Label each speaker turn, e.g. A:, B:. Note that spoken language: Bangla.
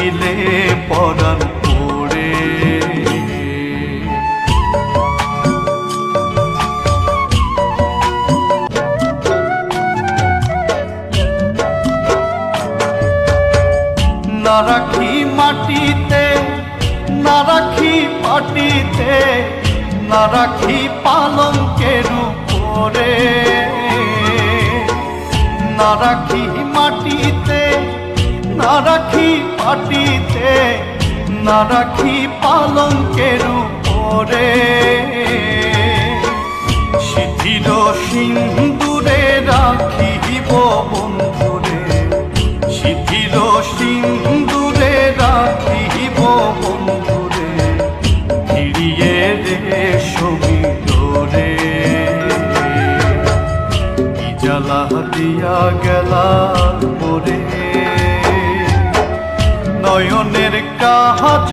A: দিলে পরাণ পড়ে। না রাখি মাটিতে, না রাখি মাটিতে, না রাখি পালঙ্কের উপরে। না রাখি মাটিতে, না রাখি মাটিতে, না রাখি পালঙ্কের উপরে। সিঁথির সিন্দুরে রাখিব বন্ধুরে, সিঁথির সিন্দুরে রাখিব বন্ধুরে, ফিরিয়ে রেশমি ডোরে। কি জ্বালা দিয়া গেলা মোরে, নয়নের কাজ